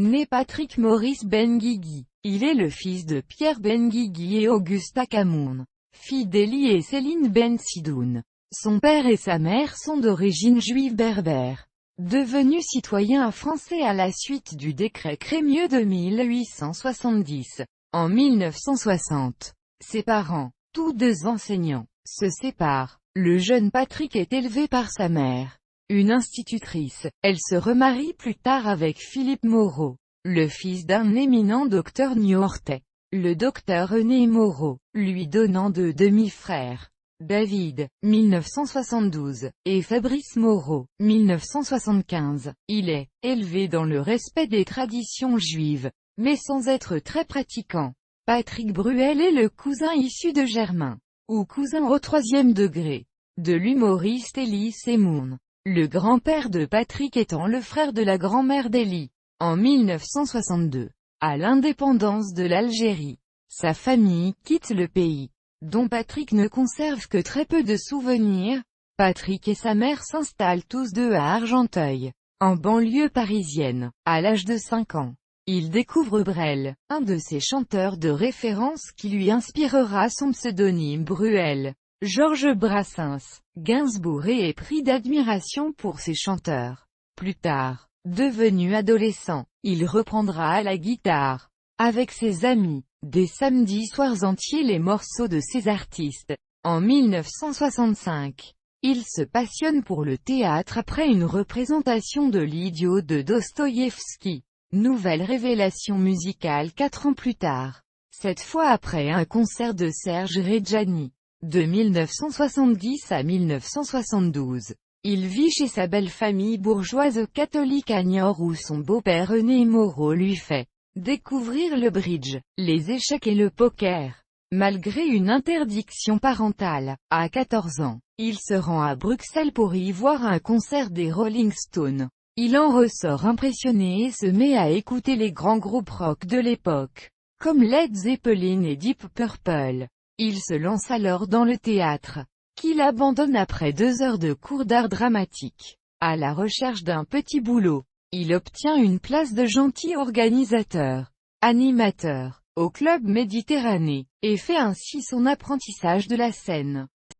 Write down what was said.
Né Patrick Maurice Benguigui. Il est le fils de Pierre Benguigui et Augusta Camoun, fille d'Élie et Céline Ben Sidoun. Son père et sa mère sont d'origine juive berbère. Devenu citoyen français à la suite du décret Crémieux de 1870, en 1960, ses parents, tous deux enseignants, se séparent. Le jeune Patrick est élevé par sa mère, une institutrice. Elle se remarie plus tard avec Philippe Moreau, le fils d'un éminent docteur new-yorkais. Le docteur René Moreau, lui donnant deux demi-frères, David, 1972, et Fabrice Moreau, 1975. Il est élevé dans le respect des traditions juives, mais sans être très pratiquant. Patrick Bruel est le cousin issu de Germain, ou cousin au troisième degré, de l'humoriste Elie Semoun. Le grand-père de Patrick étant le frère de la grand-mère d'Élie. En 1962, à l'indépendance de l'Algérie, sa famille quitte le pays, dont Patrick ne conserve que très peu de souvenirs. Patrick et sa mère s'installent tous deux à Argenteuil, en banlieue parisienne. À l'âge de 5 ans, il découvre Brel, un de ses chanteurs de référence qui lui inspirera son pseudonyme Bruel. Georges Brassens, Gainsbourg est pris d'admiration pour ses chanteurs. Plus tard, devenu adolescent, il reprendra à la guitare, avec ses amis, des samedis soirs entiers les morceaux de ces artistes. En 1965, il se passionne pour le théâtre après une représentation de l'Idiot de Dostoïevski. Nouvelle révélation musicale 4 ans plus tard. Cette fois après un concert de Serge Reggiani. De 1970 à 1972. Il vit chez sa belle famille bourgeoise catholique à Niort où son beau-père René Moreau lui fait découvrir le bridge, les échecs et le poker. Malgré une interdiction parentale, à 14 ans, il se rend à Bruxelles pour y voir un concert des Rolling Stones. Il en ressort impressionné et se met à écouter les grands groupes rock de l'époque, comme Led Zeppelin et Deep Purple. Il se lance alors dans le théâtre, qu'il abandonne après 2 heures de cours d'art dramatique. À la recherche d'un petit boulot, il obtient une place de gentil organisateur, animateur, au Club Méditerranée, et fait ainsi son apprentissage de la scène.